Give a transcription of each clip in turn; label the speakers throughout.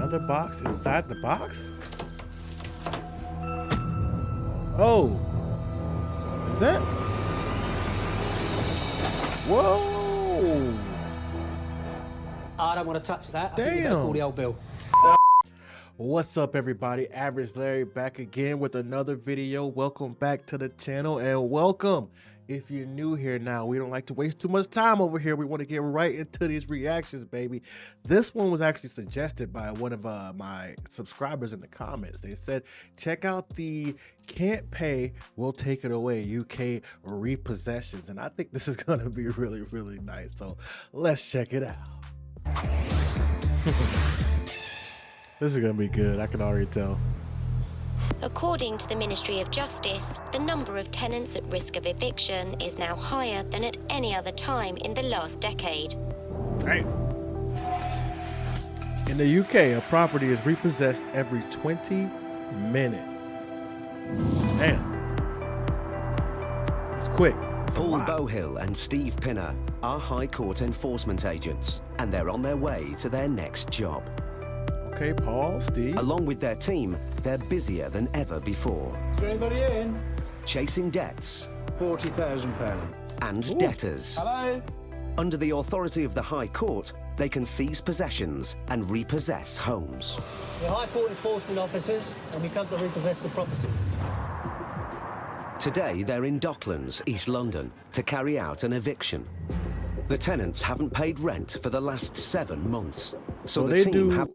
Speaker 1: Another box inside the box? Oh. Is that? Whoa.
Speaker 2: I don't want to touch that. I
Speaker 1: Damn.
Speaker 2: think you better call the old Bill.
Speaker 1: What's up, everybody? Average Larry back again with another video. Welcome back to the channel, and welcome if you're new here. Now, we don't like to waste too much time over here. We want to get right into these reactions, baby. This one was actually suggested by one of my subscribers in the comments. They said, check out the Can't Pay, We'll Take It Away UK repossessions. And I think this is going to be really, really nice. So let's check it out. This is going to be good. I can already tell.
Speaker 3: According to the Ministry of Justice, the number of tenants at risk of eviction is now higher than at any other time in the last decade.
Speaker 1: Right. In the UK, a property is repossessed every 20 minutes. Damn. It's quick.
Speaker 4: Paul Bowhill and Steve Pinner are High Court enforcement agents, and they're on their way to their next job.
Speaker 1: Okay, Paul, Steve.
Speaker 4: Along with their team, they're busier than ever before.
Speaker 5: Is there anybody in?
Speaker 4: Chasing debts.
Speaker 5: £40,000.
Speaker 4: And
Speaker 1: Ooh.
Speaker 4: debtors.
Speaker 5: Hello?
Speaker 4: Under the authority of the High Court, they can seize possessions and repossess homes.
Speaker 2: We're High Court enforcement officers, and we come to repossess the property.
Speaker 4: Today, they're in Docklands, East London, to carry out an eviction. The tenants haven't paid rent for the last 7 months. So the team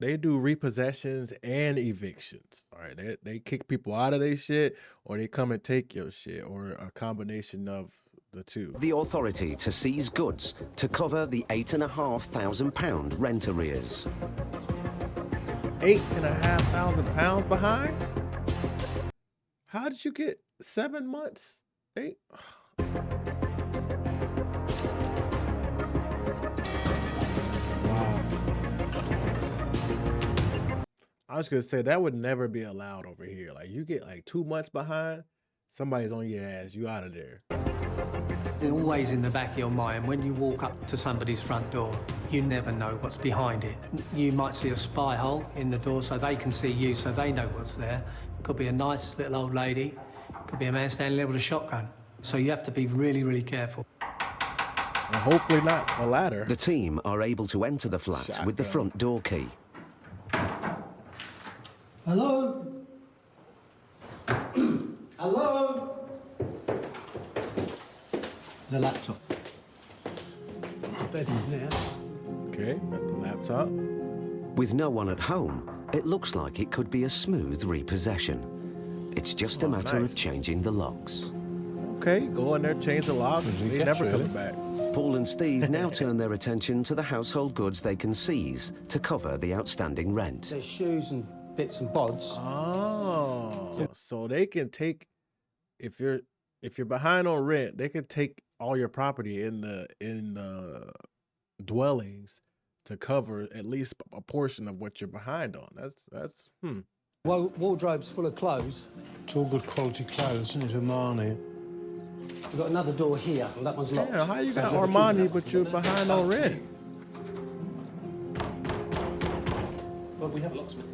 Speaker 1: They do repossessions and evictions. All right, they kick people out of their shit, or they come and take your shit, or a combination of the two.
Speaker 4: The authority to seize goods to cover the £8,500 rent arrears.
Speaker 1: £8,500 behind? How did you get 7 months? 8? I was gonna say that would never be allowed over here. Like, you get like 2 months behind, somebody's on your ass, you out of there.
Speaker 2: It's always in the back of your mind, when you walk up to somebody's front door, you never know what's behind it. You might see a spy hole in the door so they can see you, so they know what's there. Could be a nice little old lady, could be a man standing there with a shotgun. So you have to be really, really careful.
Speaker 1: And hopefully not a ladder.
Speaker 4: The team are able to enter the flat with the front door key.
Speaker 2: Hello? Hello? There's a laptop. Bedroom there.
Speaker 1: Okay, got the laptop.
Speaker 4: With no one at home, it looks like it could be a smooth repossession. It's just a matter of changing the locks.
Speaker 1: Okay, go in there, change the locks, they never coming back.
Speaker 4: Paul and Steve now turn their attention to the household goods they can seize to cover the outstanding rent.
Speaker 2: There's shoes and bits and bods.
Speaker 1: Oh, so they can take, if you're behind on rent, they can take all your property in the dwellings to cover at least a portion of what you're behind on. That's
Speaker 2: Wardrobe's full of clothes.
Speaker 5: It's all good quality clothes, isn't it, Armani?
Speaker 2: We've got another door here. Well, that one's locked.
Speaker 1: Yeah, how you got Armani but you're behind on rent?
Speaker 6: Well, we have a locksmith.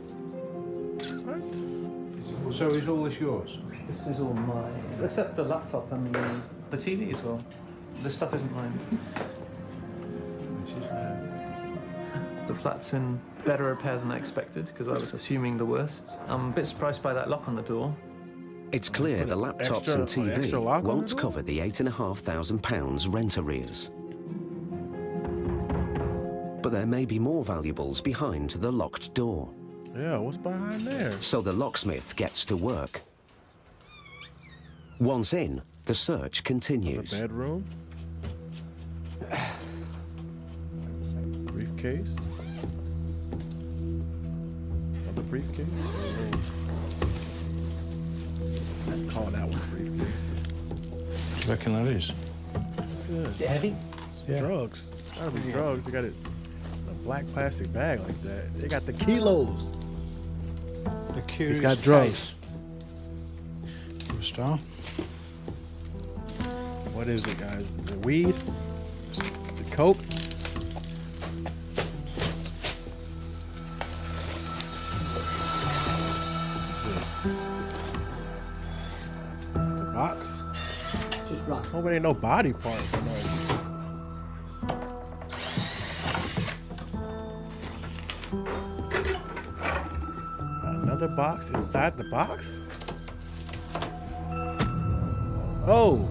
Speaker 1: What?
Speaker 5: So is all this yours?
Speaker 6: This is all mine, except the laptop and the TV as well. This stuff isn't mine.
Speaker 5: Which is now.
Speaker 6: The flat's in better repair than I expected, because I was assuming the worst. I'm a bit surprised by that lock on the door.
Speaker 4: It's clear the laptops and TV won't cover the £8,500 rent arrears. But there may be more valuables behind the locked door.
Speaker 1: Yeah, what's behind there?
Speaker 4: So the locksmith gets to work. Once in, the search continues.
Speaker 1: The bedroom. Briefcase. Another briefcase. I'm calling that one briefcase.
Speaker 5: What do you reckon that is?
Speaker 1: What's this?
Speaker 2: Is it heavy?
Speaker 1: It's drugs. It's gotta be drugs. They got it in a black plastic bag like that. They got the kilos.
Speaker 5: The curious
Speaker 1: It's got drugs.
Speaker 5: For a star.
Speaker 1: What is it, guys? Is it weed? Is it coke? Hope it ain't no body parts or nothing. Another box inside the box? Oh!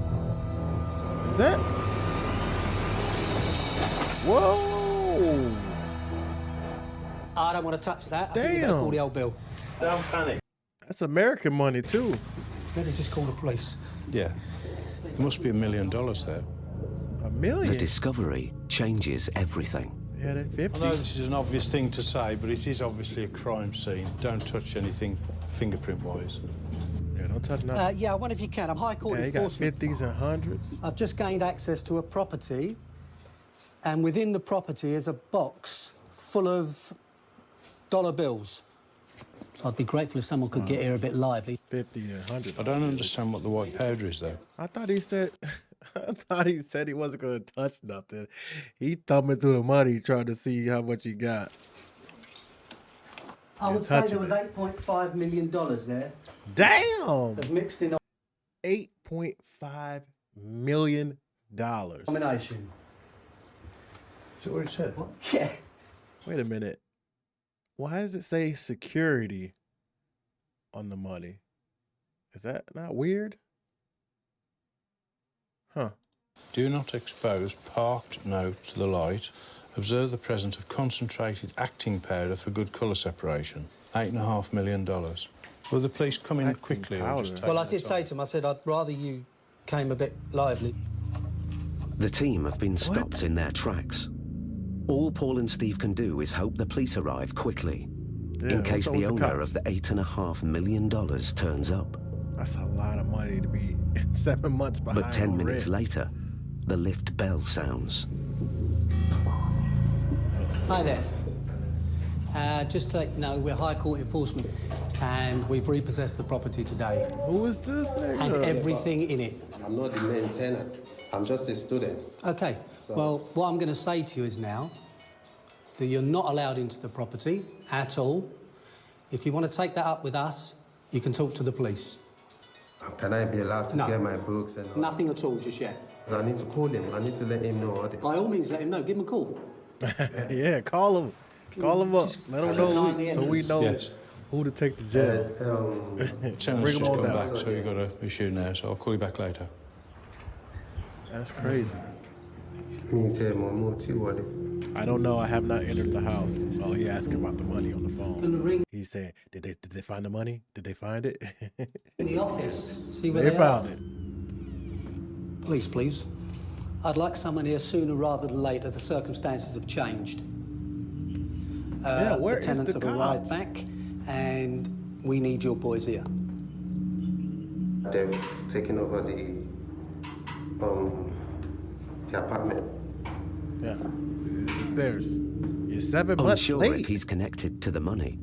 Speaker 1: Is that? Whoa!
Speaker 2: I don't want to touch that. I think you better
Speaker 1: Damn.
Speaker 2: call the old bill.
Speaker 5: Don't panic.
Speaker 1: That's American money too.
Speaker 2: Better just call the police.
Speaker 5: Yeah. There must be $1 million there.
Speaker 1: $1 million?
Speaker 4: The discovery changes everything.
Speaker 1: Yeah, that 50.
Speaker 5: I know this is an obvious thing to say, but it is obviously a crime scene. Don't touch anything fingerprint-wise.
Speaker 1: Yeah, don't touch nothing.
Speaker 2: Yeah, I wonder if you can. I'm High Court
Speaker 1: Yeah, you got
Speaker 2: enforcement.
Speaker 1: 50s and 100s.
Speaker 2: I've just gained access to a property, and within the property is a box full of dollar bills. I'd be grateful if someone could get here a bit lively.
Speaker 1: 50 and 100.
Speaker 5: I don't understand what the white powder is, though.
Speaker 1: I thought he said he wasn't gonna touch nothing. He thumbing through the money trying to see how much he got.
Speaker 2: I
Speaker 1: You're
Speaker 2: would say there
Speaker 1: touching
Speaker 2: was
Speaker 1: it.
Speaker 2: $8.5 million there.
Speaker 1: Damn!
Speaker 2: They've mixed in
Speaker 1: $8.5 million.
Speaker 2: combination.
Speaker 5: Is that what it said?
Speaker 2: Yeah.
Speaker 1: Wait a minute. Why does it say security on the money? Is that not weird? Huh.
Speaker 5: Do not expose parked note to the light. Observe the presence of concentrated acting powder for good colour separation. $8.5 million. Will the police come in
Speaker 1: Acting
Speaker 5: quickly or
Speaker 1: powder.
Speaker 5: just take
Speaker 2: Well, I
Speaker 5: their
Speaker 2: did
Speaker 5: time?
Speaker 2: say to him, I said, I'd rather you came a bit lively.
Speaker 4: The team have been stopped in their tracks. All Paul and Steve can do is hope the police arrive quickly,
Speaker 1: Yeah,
Speaker 4: in
Speaker 1: what's
Speaker 4: case
Speaker 1: up
Speaker 4: the
Speaker 1: with the
Speaker 4: owner
Speaker 1: cops?
Speaker 4: of the $8.5 million turns up.
Speaker 1: That's a lot of money to be 7 months behind.
Speaker 4: But 10
Speaker 1: on
Speaker 4: minutes
Speaker 1: rent.
Speaker 4: later, the lift bell sounds.
Speaker 2: Hi there. Just to let you know, we're High Court enforcement, and we've repossessed the property today,
Speaker 1: Who is this nigga?
Speaker 2: and everything in it.
Speaker 7: I'm not the main tenant. I'm just a student.
Speaker 2: Okay, well, what I'm going to say to you is now that you're not allowed into the property at all. If you want to take that up with us, you can talk to the police.
Speaker 7: Can I be allowed to
Speaker 2: No.
Speaker 7: get my books and all?
Speaker 2: Nothing at all just yet.
Speaker 7: I need to call him. I need to let him know all this.
Speaker 2: By all means, let him know. Give him a call.
Speaker 1: Yeah, call him. Call him up.
Speaker 2: Just
Speaker 1: Let him
Speaker 2: keep an eye on
Speaker 1: know
Speaker 2: the
Speaker 1: so we
Speaker 2: entrance.
Speaker 1: know
Speaker 5: Yes.
Speaker 1: who to take to jail.
Speaker 5: Tenant's
Speaker 1: Bring
Speaker 5: just
Speaker 1: him on
Speaker 5: come
Speaker 1: down.
Speaker 5: back, so you've got to issue now, so I'll call you back later.
Speaker 1: That's crazy.
Speaker 7: Me tell him more too, Wally.
Speaker 1: I don't know. I have not entered the house. Oh, he asking about the money on the phone.
Speaker 2: Gonna ring
Speaker 1: He said, "Did they find the money? Did they find it?"
Speaker 2: in the office. See where
Speaker 1: They
Speaker 2: they
Speaker 1: found
Speaker 2: are.
Speaker 1: it.
Speaker 2: Police, please. I'd like someone here sooner rather than later. The circumstances have changed.
Speaker 1: Yeah, where
Speaker 2: the
Speaker 1: is
Speaker 2: tenants
Speaker 1: the
Speaker 2: have arrived
Speaker 1: cops?
Speaker 2: back, and we need your boys here.
Speaker 7: They've taken over the apartment.
Speaker 1: Yeah, it's theirs. You're 7 months
Speaker 4: Unsure
Speaker 1: late.
Speaker 4: if he's connected to the money,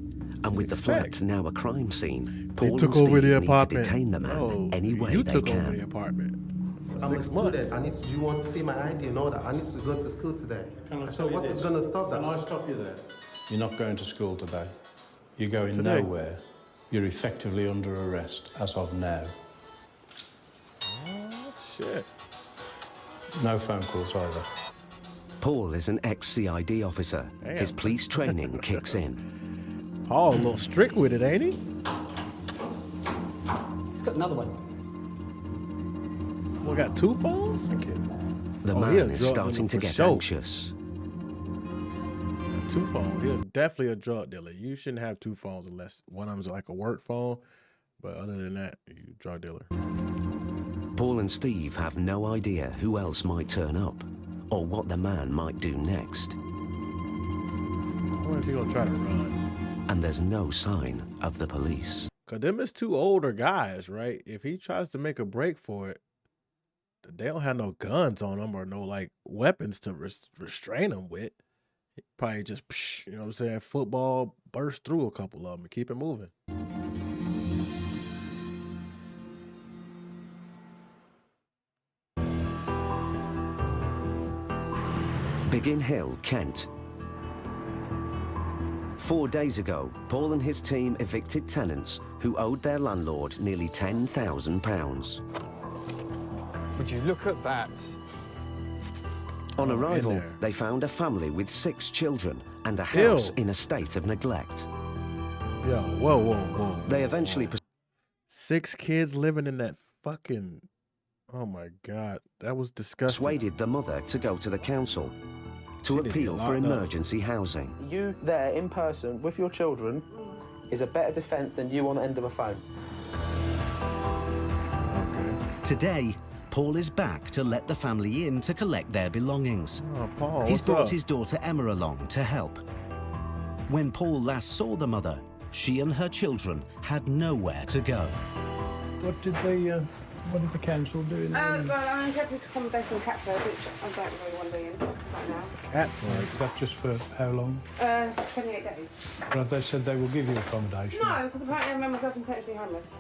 Speaker 4: and with the
Speaker 1: expect?
Speaker 4: flat now a crime scene,
Speaker 1: They
Speaker 4: Paul
Speaker 1: took
Speaker 4: and
Speaker 1: over
Speaker 4: Steve
Speaker 1: the
Speaker 4: need
Speaker 1: apartment.
Speaker 4: to detain the man
Speaker 1: Oh,
Speaker 4: any way
Speaker 1: you
Speaker 4: they
Speaker 1: took over the
Speaker 4: can.
Speaker 1: apartment for
Speaker 7: I'm
Speaker 1: 6
Speaker 7: a student.
Speaker 1: months.
Speaker 7: I need to. Do you want to see my ID and all that? I need to go to school today. So what is going to stop that?
Speaker 5: Can I stop you there? You're not going to school today. You're going
Speaker 1: Today?
Speaker 5: nowhere. You're effectively under arrest as of now.
Speaker 1: Oh shit!
Speaker 5: No phone calls either.
Speaker 4: Paul is an ex-CID officer.
Speaker 1: Damn.
Speaker 4: His police training kicks in.
Speaker 1: Paul a little strict with it, ain't he?
Speaker 2: He's got another one.
Speaker 1: We got 2 phones.
Speaker 5: Thank you.
Speaker 4: The
Speaker 1: Oh, he a
Speaker 4: man is
Speaker 1: drug
Speaker 4: starting to
Speaker 1: dealer for
Speaker 4: get
Speaker 1: sure.
Speaker 4: anxious.
Speaker 1: 2 phones. He's definitely a drug dealer. You shouldn't have 2 phones unless one of them's like a work phone. But other than that, you a drug dealer.
Speaker 4: Paul and Steve have no idea who else might turn up or what the man might do next.
Speaker 1: I wonder if he's gonna try to run.
Speaker 4: And there's no sign of the police.
Speaker 1: Cause them is 2 older guys, right? If he tries to make a break for it, they don't have no guns on them or no like weapons to restrain them with. He probably just, you know what I'm saying, football burst through a couple of them and keep it moving.
Speaker 4: Biggin Hill, Kent. 4 days ago, Paul and his team evicted tenants who owed their landlord nearly £10,000.
Speaker 8: Would you look at that?
Speaker 4: On
Speaker 1: Oh, in
Speaker 4: arrival,
Speaker 1: there.
Speaker 4: they found a family with 6 children and a house
Speaker 1: Ew.
Speaker 4: in a state of neglect.
Speaker 1: Yo, whoa.
Speaker 4: They eventually
Speaker 1: 6 kids living in that fucking. Oh my God, that was disgusting.
Speaker 4: persuaded the mother to go to the council
Speaker 1: She
Speaker 4: to
Speaker 1: need to
Speaker 4: appeal
Speaker 1: get
Speaker 4: for
Speaker 1: locked up.
Speaker 4: emergency housing.
Speaker 7: You there in person with your children is a better defence than you on the end of a phone.
Speaker 1: Okay.
Speaker 4: Today, Paul is back to let the family in to collect their belongings.
Speaker 1: Oh, Paul,
Speaker 4: He's
Speaker 1: what's
Speaker 4: brought
Speaker 1: up?
Speaker 4: his daughter Emma along to help. When Paul last saw the mother, she and her children had nowhere to go.
Speaker 5: What did the council do?
Speaker 9: Well, I'm in temporary accommodation in Catford, which I don't really want to be in right now.
Speaker 1: Catford.
Speaker 5: Is that just for how long?
Speaker 9: For 28 days.
Speaker 5: Well, they said they will give you accommodation.
Speaker 9: No, because apparently I made myself intentionally homeless.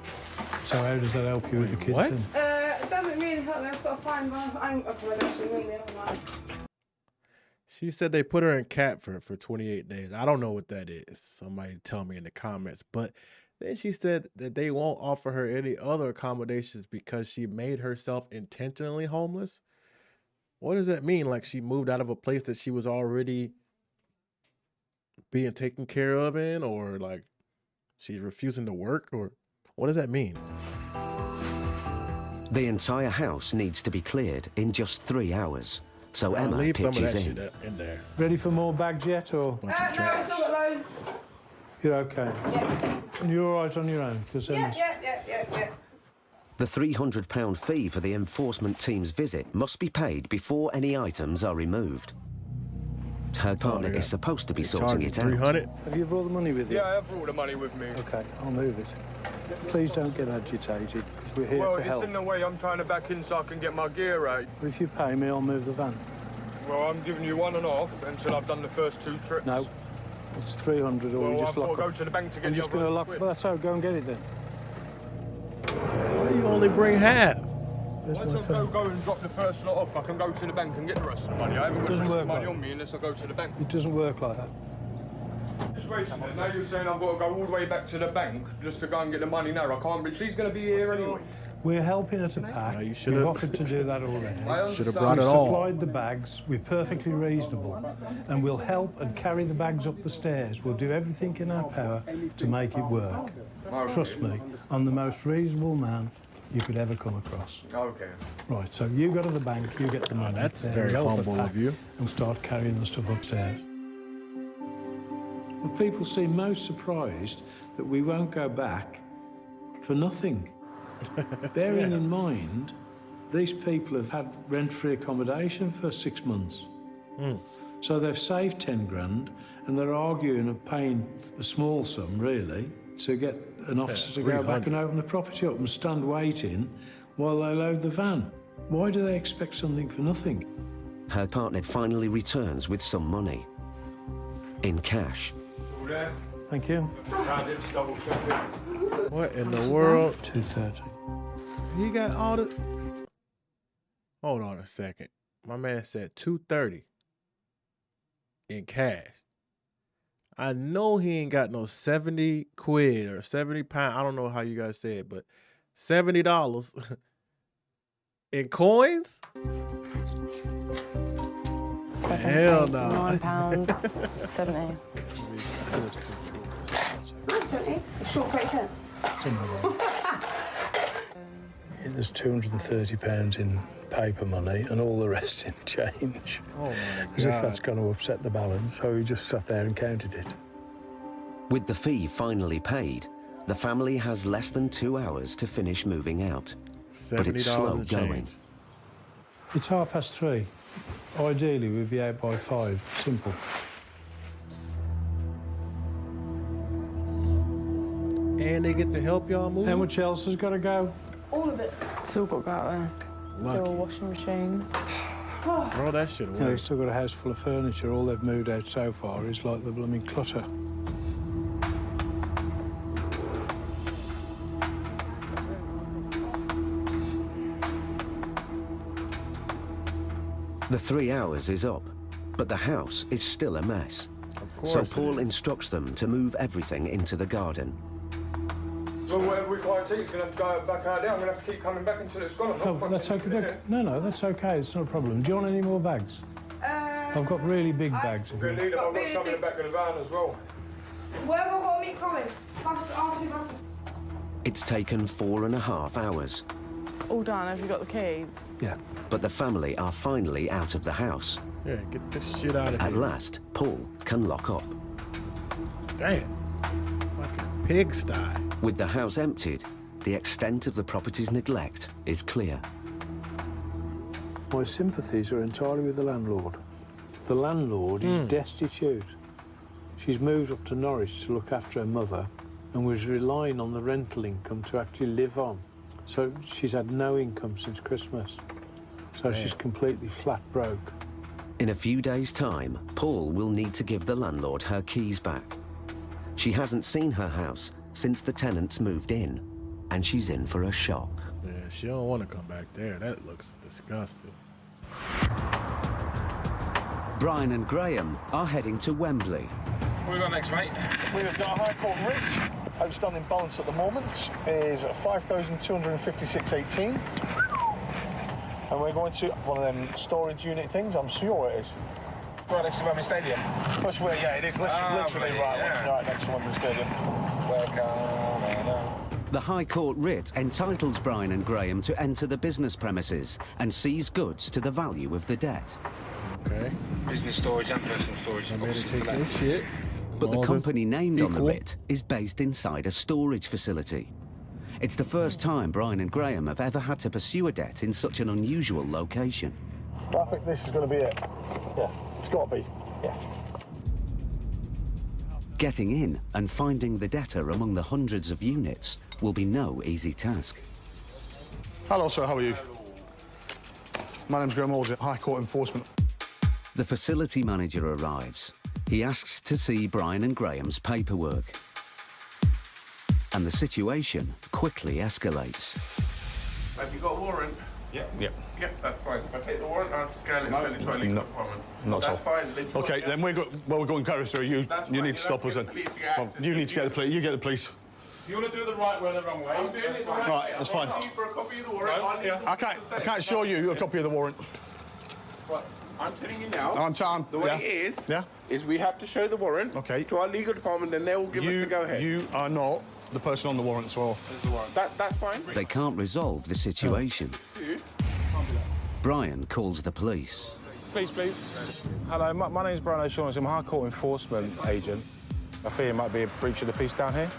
Speaker 5: So how does that help you with the kids?
Speaker 1: What?
Speaker 5: then?
Speaker 9: It doesn't really help me. I've got to find my own accommodation, really, haven't I?
Speaker 1: She said they put her in Catford for 28 days. I don't know what that is. Somebody tell me in the comments. But then she said that they won't offer her any other accommodations because she made herself intentionally homeless. What does that mean? Like she moved out of a place that she was already being taken care of in, or like she's refusing to work, or what does that mean?
Speaker 4: The entire house needs to be cleared in just 3 hours. So
Speaker 1: I'll
Speaker 4: Emma
Speaker 1: leave some of
Speaker 4: pitches
Speaker 1: that
Speaker 4: in.
Speaker 1: shit in there.
Speaker 5: Ready for more bags yet, or
Speaker 1: Bunch of
Speaker 9: No, I've
Speaker 1: trash.
Speaker 9: still got loads.
Speaker 5: you're okay?
Speaker 9: Yeah.
Speaker 5: And you're all right on your own? Because
Speaker 9: Yeah.
Speaker 4: The £300 fee for the enforcement team's visit must be paid before any items are removed. Her partner
Speaker 1: yeah.
Speaker 4: is supposed to be
Speaker 1: They
Speaker 4: sorting
Speaker 1: charging
Speaker 4: it out.
Speaker 1: 300.
Speaker 5: have you brought the money with you?
Speaker 10: Yeah, I have brought the money with me.
Speaker 5: Okay, I'll move it. Please don't get agitated, because we're here
Speaker 10: Well,
Speaker 5: to
Speaker 10: it's
Speaker 5: help.
Speaker 10: in the way. I'm trying to back in so I can get my gear out.
Speaker 5: If you pay me, I'll move the van.
Speaker 10: Well, I'm giving you 1.5 until I've done the first 2 trips.
Speaker 5: No, it's 300, or
Speaker 10: Well,
Speaker 5: we just
Speaker 10: I've got
Speaker 5: lock
Speaker 10: to go
Speaker 5: up.
Speaker 10: to the bank to get
Speaker 5: I'm
Speaker 10: the
Speaker 5: just
Speaker 10: other
Speaker 5: going to lock.
Speaker 10: quid.
Speaker 5: Well, that's how. Go and get it then.
Speaker 1: Why you only bring half?
Speaker 5: Where's
Speaker 10: Once
Speaker 5: my
Speaker 10: I
Speaker 5: phone?
Speaker 10: go and drop the first lot off, I can go to the bank and get the rest of the money. I haven't got the
Speaker 5: Doesn't
Speaker 10: rest of
Speaker 5: work
Speaker 10: the money
Speaker 5: like
Speaker 10: on me unless I go to the bank.
Speaker 5: It doesn't work like that.
Speaker 10: Just wait a minute. Now you're saying I've got to go all the way back to the bank just to go and get the money now. I can't be. She's going to be here anyway.
Speaker 5: We're helping her to pack.
Speaker 1: No, you
Speaker 5: We've
Speaker 1: should've-
Speaker 5: offered to do that already.
Speaker 10: I
Speaker 1: Should have
Speaker 10: understand.
Speaker 1: brought it
Speaker 5: We've
Speaker 1: all.
Speaker 5: supplied the bags. We're perfectly reasonable, and we'll help and carry the bags up the stairs. We'll do everything in our power to make it work. Trust me, I'm the most reasonable man you could ever come across.
Speaker 10: Okay.
Speaker 5: Right, so you go to the bank, you get the money.
Speaker 1: That's
Speaker 5: there,
Speaker 1: very
Speaker 5: help her
Speaker 1: humble
Speaker 5: pack,
Speaker 1: of you.
Speaker 5: And start carrying the stuff upstairs. Well, people seem most surprised that we won't go back for nothing. Bearing in mind, these people have had rent-free accommodation for 6 months. So they've saved 10 grand, and they're arguing of paying a small sum, really, to get an officer to go back and open the property up and stand waiting while they load the van. Why do they expect something for nothing?
Speaker 4: Her partner finally returns with some money. In cash.
Speaker 10: All there?
Speaker 5: Thank you.
Speaker 10: I did double check it.
Speaker 1: What in the world?
Speaker 5: 230.
Speaker 1: He got all the. Hold on a second. My man said 230 in cash. I know he ain't got no 70 quid or 70 pounds. I don't know how you guys say it, but $70 in coins? Hell no.
Speaker 9: £9.70. Short 30 pence.
Speaker 5: There's £230 in paper money and all the rest in change.
Speaker 1: Oh my
Speaker 5: As if
Speaker 1: God.
Speaker 5: that's going to upset the balance, so he just sat there and counted it.
Speaker 4: With the fee finally paid, the family has less than 2 hours to finish moving out. But it's
Speaker 1: $70
Speaker 4: slow
Speaker 1: in
Speaker 4: going.
Speaker 1: change.
Speaker 5: It's 3:30. Ideally, we'd be out by 5. Simple.
Speaker 1: And they get to help y'all move?
Speaker 5: How much else has got to go?
Speaker 9: All of it. Still got to go out there.
Speaker 1: Lucky.
Speaker 9: Still a washing machine.
Speaker 1: Throw that shit
Speaker 5: No,
Speaker 1: away.
Speaker 5: they've still got a house full of furniture. All they've moved out so far is like the blooming clutter.
Speaker 4: The 3 hours is up, but the house is still a mess.
Speaker 1: Of course.
Speaker 4: So
Speaker 1: it
Speaker 4: Paul
Speaker 1: is.
Speaker 4: instructs them to move everything into the garden.
Speaker 10: Well, whatever IT is going to have to go back out there. I'm going to have to keep coming back until it's gone.
Speaker 5: No, that's okay. No, that's okay. It's not a problem. Do you want any more bags? I've got really big bags.
Speaker 10: We're going to need them. I've got some in the back of the van as well.
Speaker 9: Where have I got me coming?
Speaker 4: It's taken 4.5 hours.
Speaker 8: All done. Have you got the keys?
Speaker 5: Yeah.
Speaker 4: But the family are finally out of the house.
Speaker 1: Yeah, get this shit out of here.
Speaker 4: At last, Paul can lock up.
Speaker 1: Damn. Like a pigsty.
Speaker 4: With the house emptied, the extent of the property's neglect is clear.
Speaker 5: My sympathies are entirely with the landlord. The landlord is destitute. She's moved up to Norwich to look after her mother and was relying on the rental income to actually live on. So she's had no income since Christmas. So she's completely flat broke.
Speaker 4: In a few days' time, Paul will need to give the landlord her keys back. She hasn't seen her house since the tenants moved in, and she's in for a shock.
Speaker 1: Yeah, she don't want to come back there. That looks disgusting.
Speaker 4: Brian and Graham are heading to Wembley.
Speaker 11: What we got next, mate? We've got a High Court writ. Outstanding balance at the moment is 5,256.18. And we're going to one of them storage unit things, I'm sure it is. Right next to Wembley Stadium. Push where, yeah, it is literally right next to Wembley Stadium.
Speaker 4: The High Court writ entitles Brian and Graham to enter the business premises and seize goods to the value of the debt.
Speaker 1: Okay.
Speaker 11: Business storage and personal storage.
Speaker 1: I'm ready to take this shit.
Speaker 4: But the company named on the writ is based inside a storage facility. It's the first time Brian and Graham have ever had to pursue a debt in such an unusual location.
Speaker 11: I think this is going to be it. Yeah, it's got to be. Yeah.
Speaker 4: Getting in and finding the debtor among the hundreds of units will be no easy task.
Speaker 11: Hello, sir. How are you? My name's Graham Halsey, High Court Enforcement.
Speaker 4: The facility manager arrives. He asks to see Brian and Graham's paperwork. And the situation quickly escalates.
Speaker 12: Have you got a warrant? Yeah. Yeah. Yeah, that's fine. If I take the warrant, I'll scan it and send it to a legal department.
Speaker 11: Not
Speaker 12: that's fine.
Speaker 11: Okay, then we're going carry through. You need to stop us then. You need to get the police. You get the police.
Speaker 12: You want to do the right way or the wrong way? I'm doing it the right way.
Speaker 11: Right, that's fine.
Speaker 12: I'll you for a copy of the warrant.
Speaker 11: Yeah. I can't show you a copy of the warrant.
Speaker 12: What? I'm telling you now. The way it is we have to show the warrant to our legal department, then they will give us the go-ahead.
Speaker 11: You are not the person on the warrant as well.
Speaker 12: That's fine.
Speaker 4: They can't resolve the situation. Brian calls the police.
Speaker 13: Please. Hello, my name's Brian O'Shaughnessy. I'm a High Court Enforcement agent. I fear it might be a breach of the peace down here.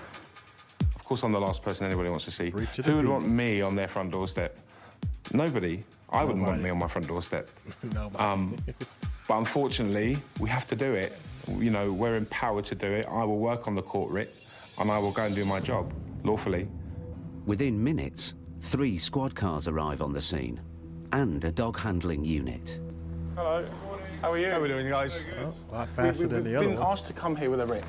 Speaker 13: Of course, I'm the last person anybody wants to see. Who would want me on their front doorstep? Nobody. I wouldn't want me on my front doorstep. But unfortunately, we have to do it. You know, we're empowered to do it. I will work on the court writ, and I will go and do my job, lawfully.
Speaker 4: Within minutes, 3 squad cars arrive on the scene, and a dog handling unit.
Speaker 13: Hello. How are you?
Speaker 11: How are we doing, guys?
Speaker 1: A lot faster than the other one.
Speaker 13: We've been asked to come here with a writ.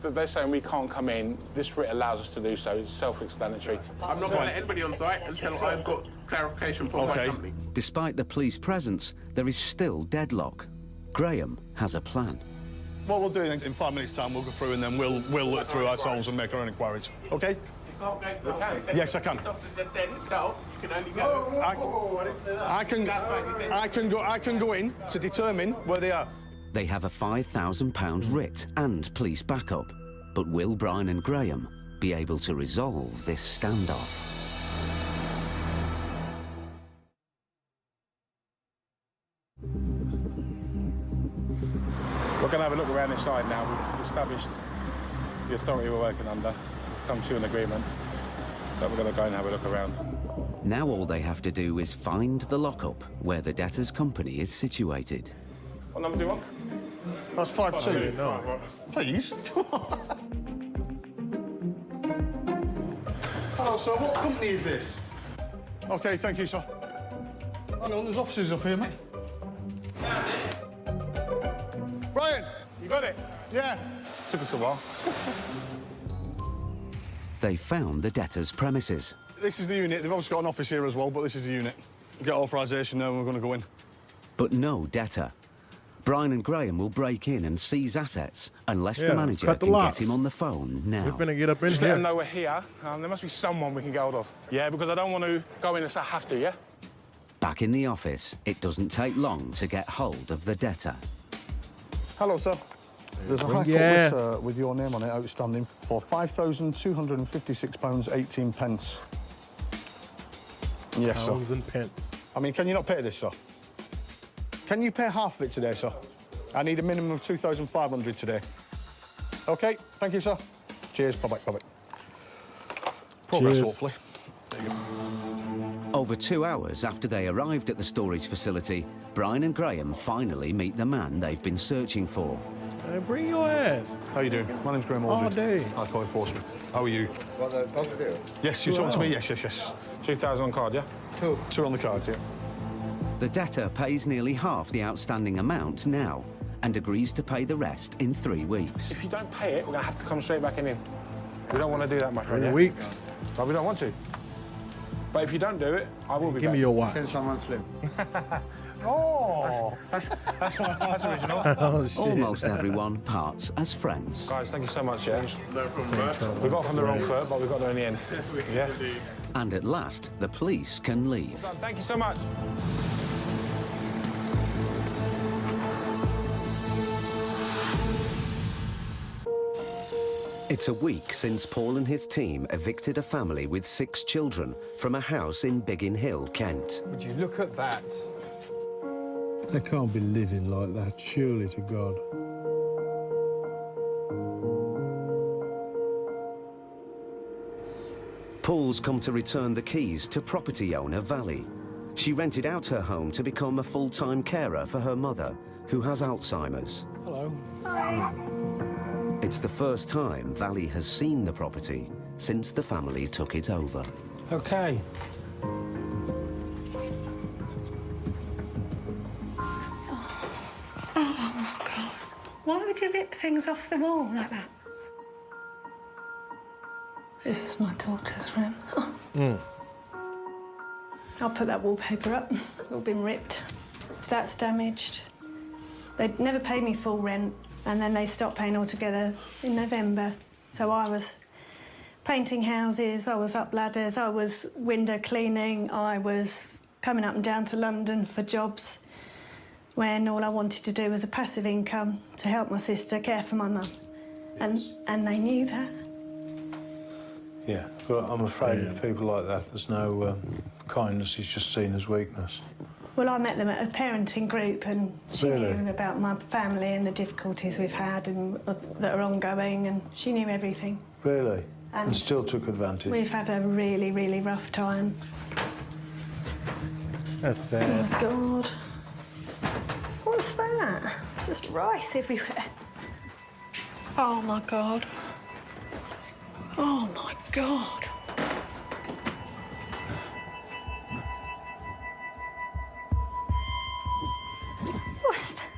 Speaker 13: They're saying we can't come in. This writ allows us to do so. It's self-explanatory.
Speaker 12: I'm not going to let anybody on site until I've got clarification from my company.
Speaker 4: Despite the police presence, there is still deadlock. Graham has a plan.
Speaker 11: What we'll do in 5 minutes' time, we'll go through and then we'll look through ourselves and make our own inquiries. Okay?
Speaker 12: You can't go to the office.
Speaker 11: Yes, I can.
Speaker 12: The officer just said himself, you can only go.
Speaker 11: I didn't say that. I can go in to determine where they are.
Speaker 4: They have a £5,000 writ and police backup. But will Brian and Graham be able to resolve this standoff?
Speaker 13: We're going to have a look around inside now. We've established the authority we're working under, come to an agreement that we're going to go and have a look around.
Speaker 4: Now all they have to do is find the lockup where the debtor's company is situated.
Speaker 13: What number do you want?
Speaker 11: That's 5-2.
Speaker 1: No.
Speaker 11: Please. Hello, sir. What company is this? OK, thank you, sir. Hang on, there's officers up here, mate. Brian!
Speaker 13: You got it?
Speaker 11: Yeah.
Speaker 13: Took us a while.
Speaker 4: They found the debtor's premises.
Speaker 11: This is the unit. They've obviously got an office here as well, but this is the unit. We'll get authorisation now and we're going to go in.
Speaker 4: But no debtor. Brian and Graham will break in and seize assets unless the manager
Speaker 1: cut the
Speaker 4: can
Speaker 1: locks.
Speaker 4: get him on the phone now.
Speaker 1: We're finna get up in
Speaker 13: Just
Speaker 1: here.
Speaker 13: let them know we're here. There must be someone we can get hold of. Yeah, because I don't want to go in and say I have to, yeah?
Speaker 4: Back in the office, it doesn't take long to get hold of the debtor.
Speaker 11: Hello, sir. There's a high court letter with your name on it outstanding for £5,256.18. Yes, sir.
Speaker 1: Pounds and pence.
Speaker 11: I mean, can you not pay this, sir? Can you pay half of it today, sir? I need a minimum of 2,500 today. OK, thank you, sir. Cheers, bye-bye, bye-bye. Progress, hopefully.
Speaker 4: Over 2 hours after they arrived at the storage facility, Brian and Graham finally meet the man they've been searching for.
Speaker 1: Hey, bring your ass.
Speaker 11: How you doing? My name's Graham
Speaker 1: All day.
Speaker 11: High Court Enforcement. How are you?
Speaker 12: What the deal?
Speaker 11: Yes, you talking to me? Yes, yes, yes.
Speaker 13: 2,000 on card, yeah?
Speaker 11: Two on the card, yeah.
Speaker 4: The debtor pays nearly half the outstanding amount now and agrees to pay the rest in 3 weeks.
Speaker 13: If you don't pay it, we're going to have to come straight back in. We don't want to do that, my friend,
Speaker 1: 3 weeks.
Speaker 13: But we don't want to. But if you don't do it, I will be
Speaker 1: Give
Speaker 13: back.
Speaker 1: me your watch.
Speaker 12: Send someone slim.
Speaker 13: Oh! That's original.
Speaker 1: Oh, shit.
Speaker 4: Almost everyone parts as friends.
Speaker 13: Guys, thank you so much, yeah?
Speaker 12: No problem,
Speaker 13: We got off on the wrong foot, but we got there in the end. Yeah?
Speaker 4: And at last, the police can leave.
Speaker 13: Thank you so much.
Speaker 4: It's a week since Paul and his team evicted a family with 6 children from a house in Biggin Hill, Kent.
Speaker 14: Would you look at that?
Speaker 5: They can't be living like that, surely to God.
Speaker 4: Paul's come to return the keys to property owner Valley. She rented out her home to become a full-time carer for her mother, who has Alzheimer's.
Speaker 5: Hello.
Speaker 4: It's the first time Valley has seen the property since the family took it over.
Speaker 5: OK.
Speaker 15: Oh, my God. Why would you rip things off the wall like that? This is my daughter's room. I'll put that wallpaper up. It's all been ripped. That's damaged. They'd never paid me full rent, and then they stopped paying altogether in November. So I was painting houses, I was up ladders, I was window cleaning, I was coming up and down to London for jobs when all I wanted to do was a passive income to help my sister care for my mum. And they knew that.
Speaker 5: Yeah, but I'm afraid with people like that, there's no kindness is just seen as weakness.
Speaker 15: Well, I met them at a parenting group and she
Speaker 5: Really?
Speaker 15: knew about my family and the difficulties we've had and that are ongoing, and she knew everything.
Speaker 5: Really?
Speaker 15: And
Speaker 5: And still took advantage?
Speaker 15: We've had a really, really rough time.
Speaker 1: That's sad.
Speaker 15: Oh, God. What's that? It's just rice everywhere. Oh, my God. Oh, my God. What's that?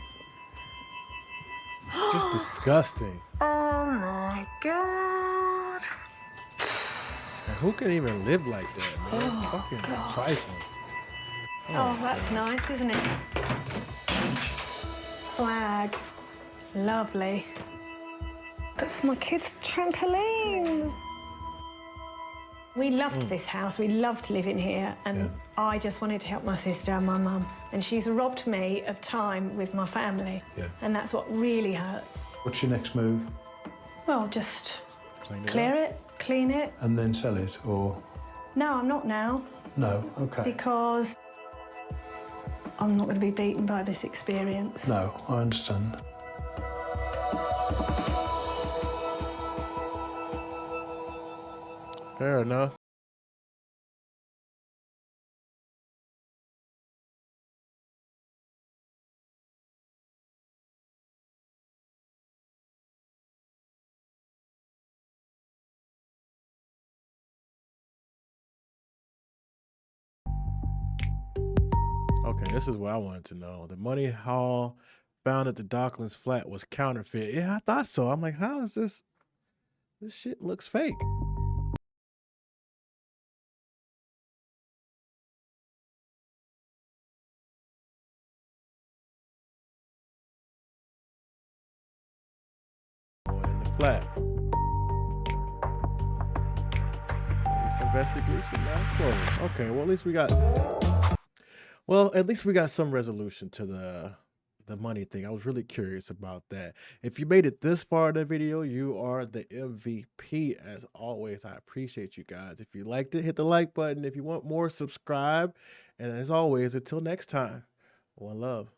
Speaker 1: Just disgusting.
Speaker 15: Oh, my God.
Speaker 1: And who can even live like that, man?
Speaker 15: Oh,
Speaker 1: Fucking
Speaker 15: God.
Speaker 1: trifling.
Speaker 15: Oh, that's nice, isn't it? Slag. Lovely. That's my kid's trampoline. We loved this house. We loved living here. And I just wanted to help my sister and my mum. And she's robbed me of time with my family.
Speaker 5: Yeah.
Speaker 15: And that's what really hurts.
Speaker 5: What's your next move?
Speaker 15: Well, just
Speaker 1: Clear
Speaker 15: it, clean it.
Speaker 5: And then sell it, or...?
Speaker 15: No, I'm not now.
Speaker 5: No, OK.
Speaker 15: Because I'm not going to be beaten by this experience.
Speaker 5: No, I understand.
Speaker 1: Fair enough. Okay, this is what I wanted to know. The money haul found at the Docklands flat was counterfeit. Yeah, I thought so. I'm like, how is this? This shit looks fake. flat. Police investigation now closed. Okay, well at least we got some resolution to the money thing. I was really curious about that. If you made it this far in the video, you are the MVP. As always, I appreciate you guys. If you liked it, hit the like button. If you want more, subscribe. And as always, until next time, one love.